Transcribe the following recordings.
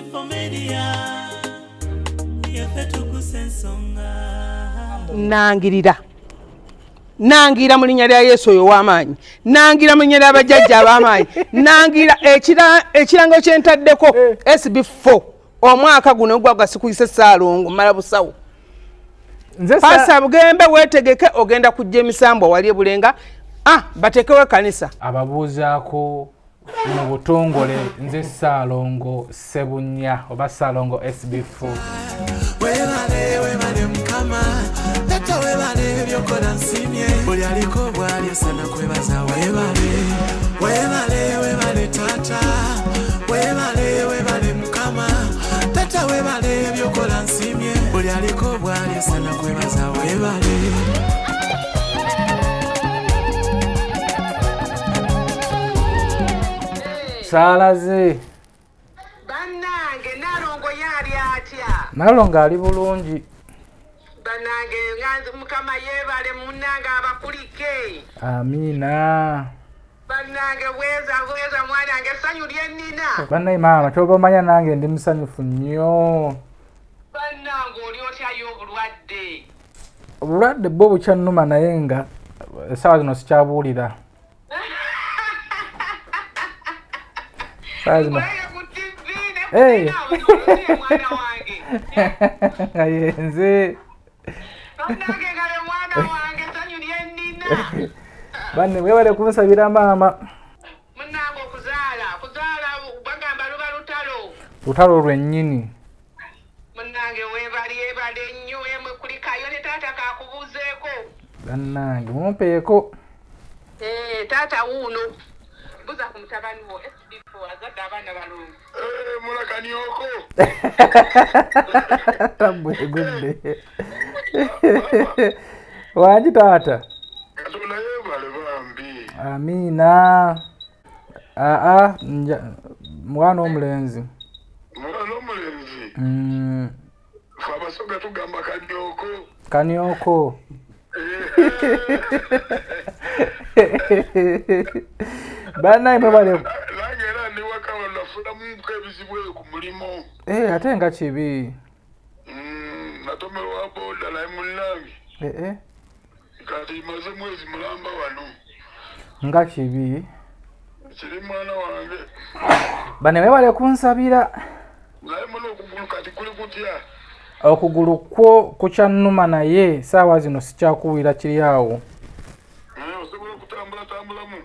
SB4 Media. Tuggussa Enssonga. Nangira mu linnya lya Yesu oyo w'amaanyi. Nangira mu linnya ly'abajjajja ab'amaanyi. Nangira ekirango kye ntaddeko SB4 omwaka guno gwagwa sikuyise Salongo mala busawo. Pasa bugembe wetegeke ogenda kujja emisambo wali ebulenga batekewe kanisa. Ababuuzaako mu butongole nze Salongo Sebunya oba Salongo SB4. Webale mukama tata webale byokola nsimye buli aliko bwali sana kwebaza webale tata webale mukama tata webale byokola nsimye buli aliko bwali sana kwebaza webale. Salaze Bannange Nalongo yali atya? Nalongo ali bulungi. Bannange nganze mukama yebale munnange abakulike. Amina. Bannange bweza mwanange essanyu lye nnina. Bannaye maama kyoba omanya nange ndi musanyufu nnyo. Bannange oli otyayo obulwadde? Obulwadde bwo bukyannuma naye nga essaawa zino sikyabuulira. Hey. Ayenze. Banne webale kunsabira maama. Munnange okuzaala bagamba luba lutalo lwennyini. Munnange webale nnyo emwe kulikayo ne taata kakubuuzeeko. Bannange mumpeeko. Taata wuuno buza ku mutabani wo SB4 azadde abaana balungi. Mulakanioko. Tambwegudde. Wangi taata? Katonda yebale bambi. Amina. Mwana omulenzi. Mwana omulenzi? Abasoga tugamba Kanioko. Bannaye mwebale. Nange era ndi waka nafuna muka ebizibu ku mulimo. Ate nga kibi. Natomerwa boda naye munnange. Kati maze mwezi mulamba wano. Nga kibi. Kiri mwana wange. Bane mwebale kunsabira. Naye muno okugulu kati kuli kutya. Okugulu kwo kukyannuma naye saawa zino sikyakuwira kiri awo. Osobola kutambula-tambulamu?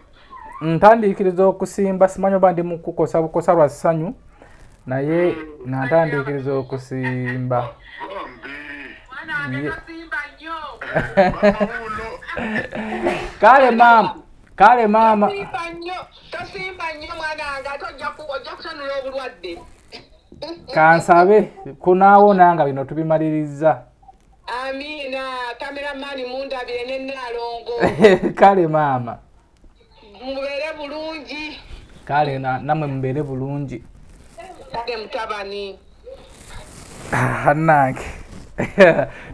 Ntandiikiriza okusimba simanyi oba ndi mu kukosa bukosa lwa ssanyu naye nantandikiriza okusimba. Kale maama. Tosimba nnyo mwanange ate ojja kusanula obulwadde. Kansabe kunaawona nga bino tubimaliriza. Amina. Kameramani mundabire ne Nalongo. Kale maama. Mubeere bulungi. Kale namwe mubeere bulungi. Kale mutabani. Nange.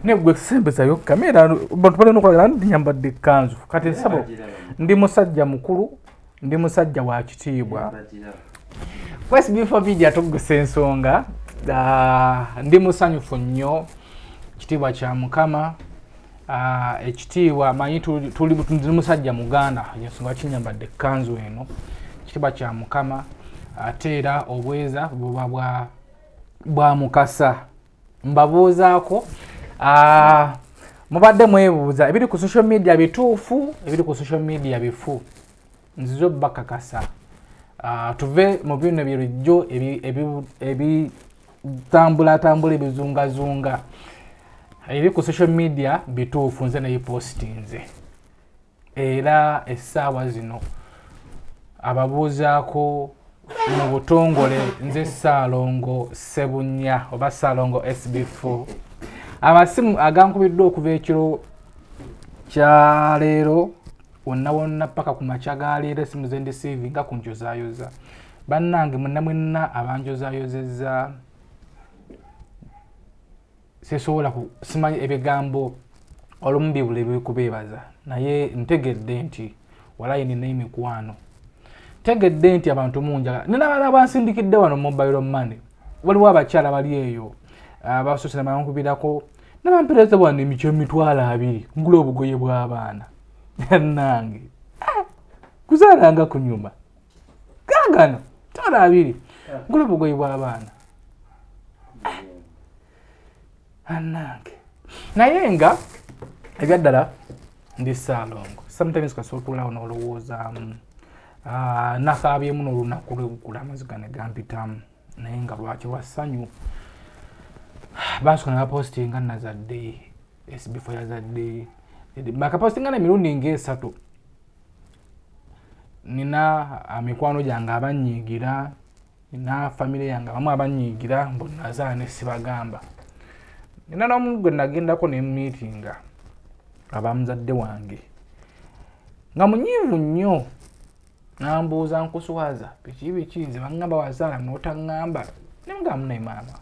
Negwe sembezayo kamera bantu bali nokola nyambadde ekkanzu kati sabo ndi musajja mukulu ndi musajja wa kitiibwa. SB4 Media Tuggussa Enssonga ndi musanyufu nnyo kitiibwa kya Mukama. Ekitiibwa manyi tuli musajja muganda ensonga kinyambadde ekkanzu eno kitiibwa kya Mukama ate era obweza buba bwa mukasa. Mbabuuzaako mubadde mwebuuza ebiri ku social media bituufu ebiri ku social media bifu nzizo bakakasa. Tuve mu bino birijjo ebitambula ebizungazunga ebiri ku social media bituufu nze naye postinze era essaawa zino ababuuzaako mu butongole nze Salongo Sebunya oba Salongo SB4 amasimu agankubiddwa okuva ekiro kya leero wonna paka ku makya ga leero esimu ze ndisiivinga ku njozaayoza. Bannange mwenna abanjozaayozezza sisobola simanyi ebigambo olumu bibula ebikubeebaza naye ntegedde nti walayi nina emikwano. Tegedde nti abantu munjaga nina abala bansindikidde wano mobile money waliwo abakyala bali eyo basosera bankubirako n'abampereza bwana emico 200 ngula obugoye bw'abaana nange kuzaalanga kunyuma gagano 200 ngula obugoye bw'abaana nange naye nga ebyaddala ndi Salongo sometimes kasokulawo n'olowooza nakaabyemu n'olunaku lw'eggula amaziga ne gampitamu naye nga lwaki lwassanyu basukana bapostinga nazadde SB4 yazadde bakapostinga n'emirundi ng'esatu nina mikwano gyange abanyiigira nina famire yange abamu abanyiigira mbonazaala ne sibagamba nina n'omuntu gwe nagendako ne meetinga abamuzadde wange nga munyiivu nnyo nambuuza nkuswaza biki nze bangamba wazaala n'otaŋŋamba nemugamba naye maama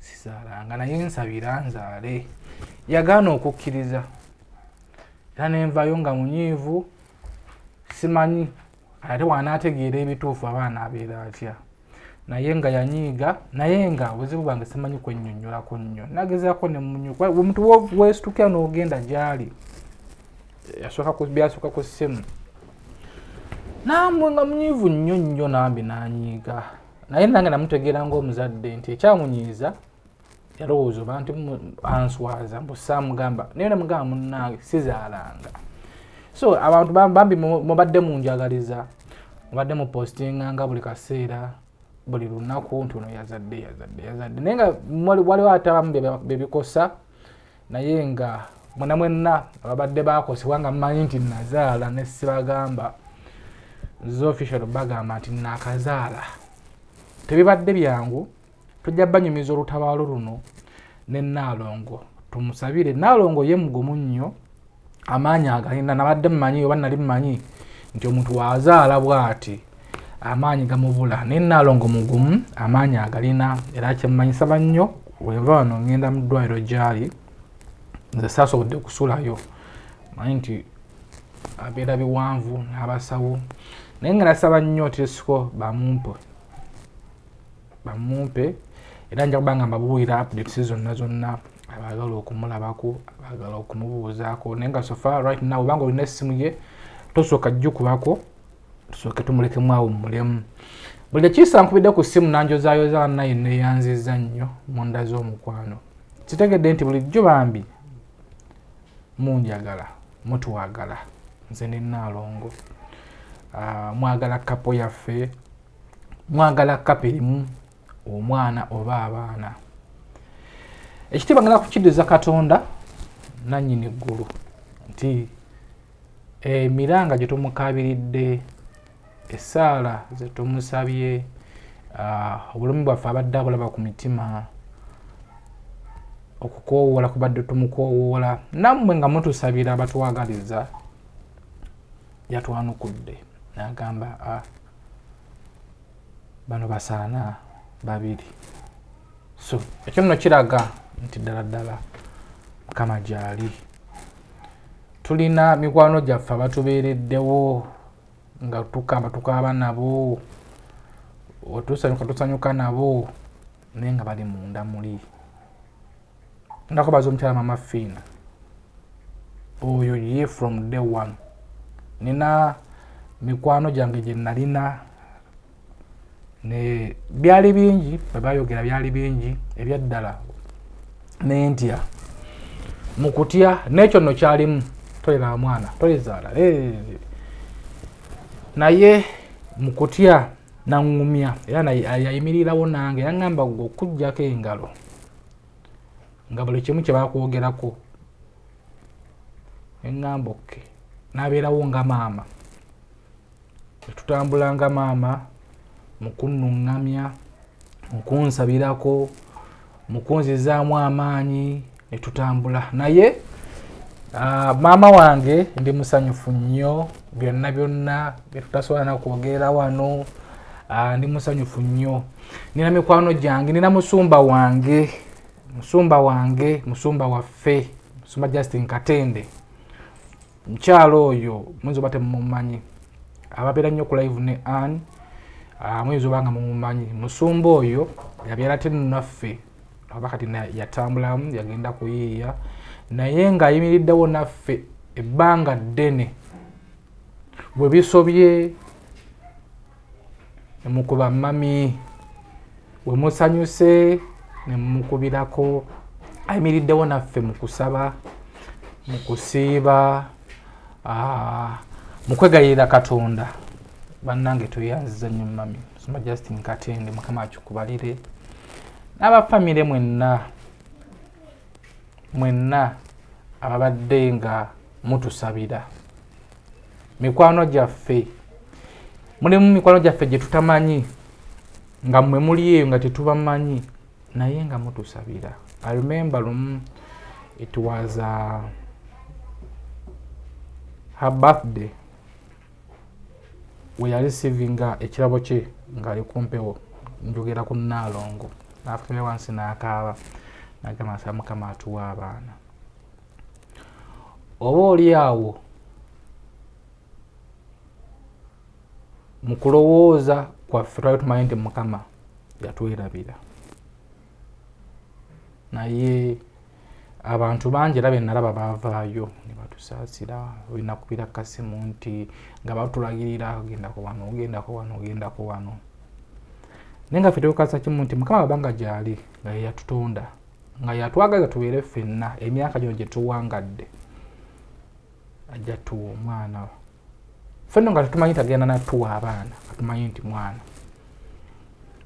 sizaalanga naye nsabira nzaale yagaana okukkiriza era nenvayo nga munyiivu simanyi ate wanaategeera ebituufu abaana abeera atya naye nga yanyiiga naye nga obuzibu bwange simanyi kwennyonnyolako nnyo nagezaako nemunyuka omuntu weesitukira n'ogenda gy'ali byasooka ku ssimu namwe nga munyiivu nnyo nambi nanyiiga naye nange namutegeera ng'omuzadde nti ekyamunyiiza yalowooza oba nti answaza mbusaamugamba naye namugamba munnange sizaalanga so abantu bambi mubadde munjagaliza mubadde mupostinganga buli kaseera buli lunaku nti ono yazadde naye nga waliwo ate abamu bebikosa naye nga mwenna ababadde bakosebwa nga mmanyi nti nazaala ne sibagamba zo official bagamba nti nakazaala tebibadde byangu tujja banyumiza olutabaalo luno ne Nalongo tumusabire Nalongo ye mugumu nnyo amaanyi agalina nabadde mmanyi oba nali mmanyi nti omuntu wazaala bw'ati amaanyi gamubula ne Nalongo mugumu amaanyi agalina era kyemmanyisa bannyo wenva wano ngenda mu ddwaliro gyali nze saasobodde kusulayo manyi nti abeera biwanvu n'abasawo naye nga nasaba nnyo tesiko bamumpe era nja kubanga mbabuulira updates zonna abaagala okumulabako abaagala okumubuuzaako naye nga sofa right now obanga olina essimu ye tosooka jjukubako tusooke tumulekemu awo mulemu buli kiisa nkubidde ku ssimu nanjozaayoza naye neeyanziza nnyo munda z'omukwano kitegedde nti bulijjo bambi munjagala mutuwagala nze ne Nalongo mwagala kapo yaffe mwagala kapirimu omwana oba abaana ekitiibwa ngenda kukiddiza Katonda nannyini eggulu nti emiranga gye tumukabiridde essaala ze tumusabye obulumi bwaffe abadde abulaba ku mitima okukoowoola kubadde tumukoowoola nammwe nga mutusabira abatuwagaliza yatwanukudde n'agamba bano basaana babiri so ekyo nno kiraga nti ddala Mukama gyali tulina mikwano gyaffe abatubeereddewo nga tukaaba nabo tusanyuka nabo naye nga bali munda muli ndakubaza omukyala Mama Fiina oyo ye from day one nina mikwano gyange gye nalina ne byali bingi bebayogera byali bingi ebyaddala nentya mukutya n'ekyo nno kyalimu tolera mwana tolezaala naye mukutya naŋŋumya era yayimirirawo nange yaŋŋamba gwe okuggyako engalo nga buli kimu kye bakwogerako eŋŋamba okke n'abeerawo nga maama tutambula nga maama mukunnuŋŋamya mukunsabirako mukunzizaamu amaanyi ne tutambula naye maama wange ndi musanyufu nnyo byonna bye tutasobola nakwogerera wano ndi musanyufu nnyo nina mikwano gyange nina musumba musumba waffe musumba Justin Katende mukyalo oyo muyinza oba temumumanyi ababeera nnyo ku live ne Ann muyinza oba nga mumumanyi musumba oyo yabyala tenaffe aba kati yatambulamu yagenda kuyiiya naye ng'ayimiriddewo naffe ebbanga ddene bwe bisobye ne mukuba mami we musanyuse ne mukubirako ayimiriddewo naffe mu kusaba mu kusiiba mu kwegayirira Katonda. Bannange tweyanziza nnyo mami Soma Justin Katende Mukama akikubalire n'abafamire mwenna ababadde nga mutusabira mikwano gyaffe mulimu mikwano gyaffe gye tutamanyi nga mmwe muli eyo nga tetubamanyi naye nga mutusabira. I remember it was her birthday we are receiving ekirabo kye ng'ali kumpewo njogera ku Nalongo n'afumye wansi n'akaaba n'agamba nsaba Mukama atuwa abaana. Oba oli awo mu kulowooza kwaffe twali tumanyi nti Mukama yatwerabira naye abantu bangi era bennalaba baavaayo ne batusaasira olina kupira kasimu nti nga batulagirira ogendako wano naye nga ffe twekasa kimu nti Mukama babanga gyali nga yeyatutonda nga yatwagaza tubeere ffenna emyaka gino gye tuwangadde ajja tuwa omwana ffenna nga tetumanyi tagenda natuwa abaana katumanyi nti mwana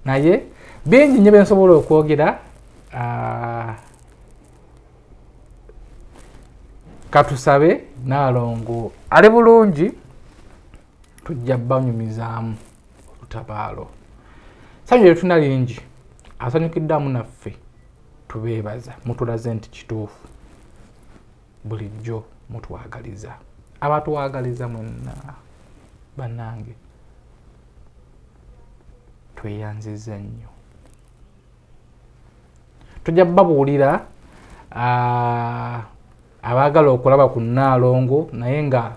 naye bingi nnyo bensobola okwogera katusabe Nalongo ali bulungi tujja banyumizaamu olutabaalo sanyu lyetuna lingi asanyukiddamu naffe tubeebaza mutulaze nti kituufu bulijjo mutwagaliza abatwagaliza mwenna bannange tweyanziza nnyo tujja babuulira abaagala okulaba ku Nalongo naye nga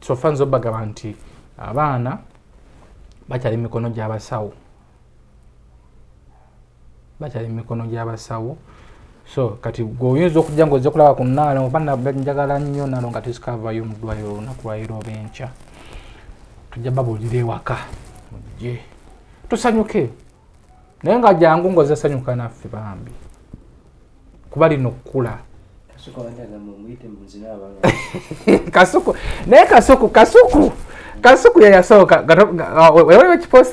sofa nzo bagamba nti abaana bakyali mikono gy'abasawo so kati gwoyinza okujja ng'ozze kulaba ku Nalongo bana njagala nnyo Nalongo nga tusikavayo mu ddwaliro olunaku lwaliro oba enkya tujja babuulira ewaka mujje tusanyuke naye nga jangu ng'ozze sanyuka naffe bambi kuba lino okukula kasuku naye kasuku yeyasooka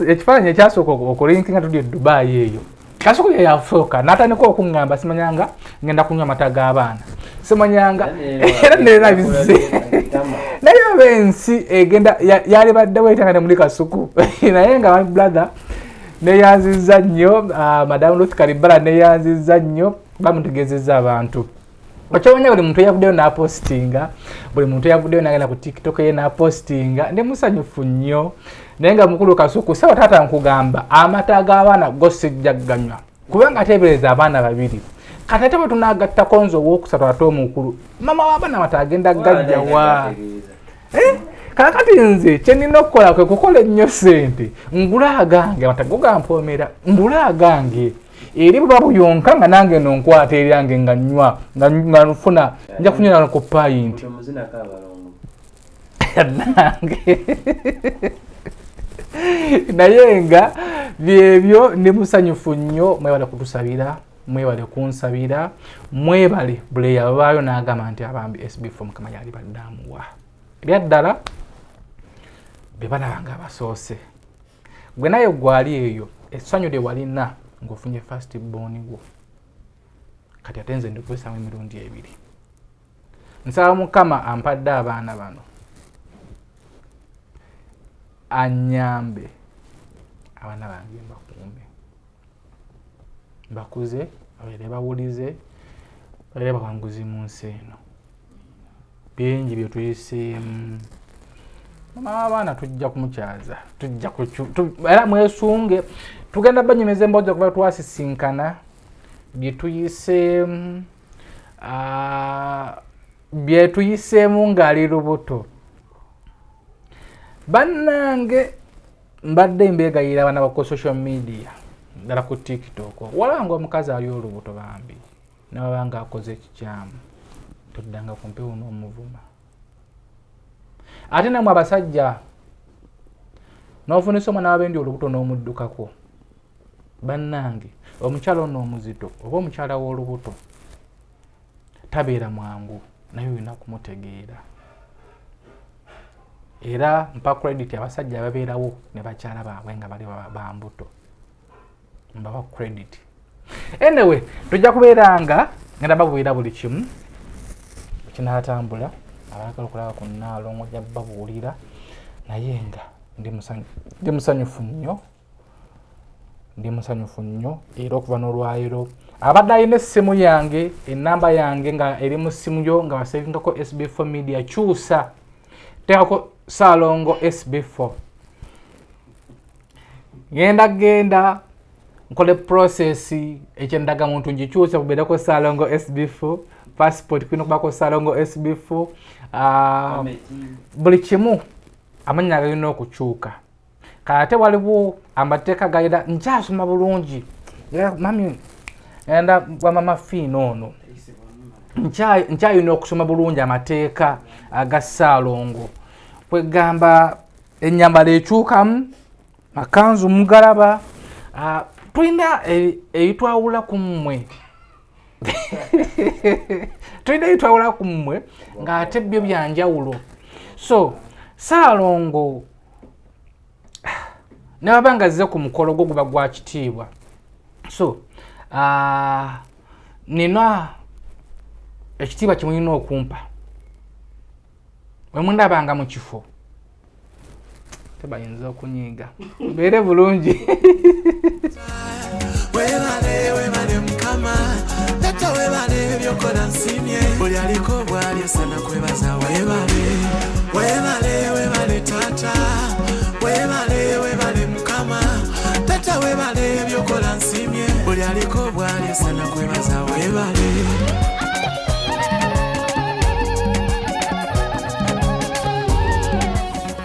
ekifaananyi ekyasooka okulinkinga tuli e Dubai eyo kasuku yeyasooka n'atandika okuŋŋamba simanyanga ngenda kunywa amata g'abaana simanyanga era nerena bizze naye oba ensi egenda yali baddewo etanga ne muli kasuku naye nga my brother neyanziza nnyo Madam Ruth Kalibala neyanziza nnyo bamutegezeza abantu okyomanya buli muntu eyavuddeyo n'apostinga buli muntu eyavuddeyo n'agenda ku TikTok ye n'apostinga ndi musanyufu nnyo naye nga mukulu Kasuku sawa taata nkugamba amata g'abaana go sijja ganywa kubanga ateebereza abaana babiri kati ate bwe tunaagattako nze owookusatu ate omukulu mama w'abaana amata agenda gajja wa kakati nze kye nnina okukola kwe kukola ennyo ssente ngula agange amata go gampoomera ngula agange eri bwe babuyonka nga nange nonkwata eryange nga nnywa nga nfuna nja kunywa ku payinti nange naye nga byebyo ndi musanyufu nnyo mwebale kutusabira mwebale kunsabira mwebale bule yabaayo n'agamba nti abambi SB4 Mukama yali baddamuwa ebyaddala bye balabanga abasoose gwe naye gwali eyo essanyu lye walina ng'ofunye first born gwo kati ate nze ndikubesamu emirundi ebiri nsaba Mukama ampadde abaana bano anyambe abaana bange mbakuume mbakuze babeere bawulize babeere bawanguzi mu nsi eno bingi bye tuyiseemu mama abaana tujja kumukyaza tujja era mwesunge tugenda banyumiza emboozi okuba twasisinkana bye tuyiseemu ng'ali lubuto bannange mbadde mbeegayira abaana ba social media dala ku TikTok walanga omukazi ali olubuto bambi nabanga akoze ekikyamu toddanga kumpewo n'omuvuma ate namwe abasajja n'ofunisa omwana w'abendi olubuto n'omuddukako bannange omukyala ono omuzito oba omukyala w'olubuto tabeera mwangu naye olina kumutegeera era mpa credit abasajja babeerawo ne bakyala baabwe nga bali bambuto mbawa credit anyway tujja kubeera nga ngenda babuulira buli kimu kinaatambula abaagala okulaba ku Naalongo ojja babuulira naye nga ndi musanyufu nnyo era okuva n'olwayiro abadde alina essimu yange ennamba yange nga eri mu ssimu yo nga basevingako SB4 Media kyusa teekako Salongo SB4 genda nkole process ekyendaga muntu ngikyusa kubeerako Salongo SB4 passport kwino kubako Salongo SB4 buli kimu amanya galina okukyuka kate waliwo amateeka galina nkyasoma bulungi mami enda bwa mama fiino ono nkyayina okusoma bulungi amateeka aga Salongo kwegamba ennyambala ekyukamu makanzu mugalaba tulina eyitwawula ku mmwe tulina eyitwawula ku mmwe ng'ate byo byanjawulo so Salongo ne baba nga zze ku mukolo gwo guba gwa kitiibwa so nina ekitiibwa kye mulina okumpa bwe mundabanga mu kifo tebayinza okunyiiga mbeere bulungi webale mukama tata webale byokola nsimye buli aliko bw'alyesana kwebaza webale tata webale mukama tata webale byokola nsimye buli aliko bw'alyesana kwebaza webale.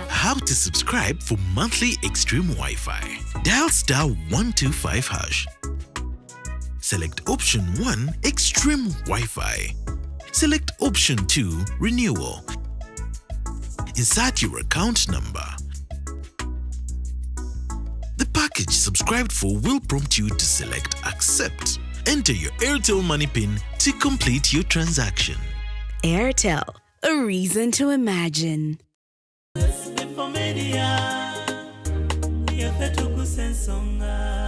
How to subscribe for monthly Extreme Wi-Fi. Dial *125#. Select option 1, Extreme Wi-Fi. Select option 2, Renewal. Insert your account number. The package subscribed for will prompt you to select Accept. Enter your Airtel Money PIN to complete your transaction. Airtel, a reason to imagine. SB4 Media, Tuggussa Enssonga.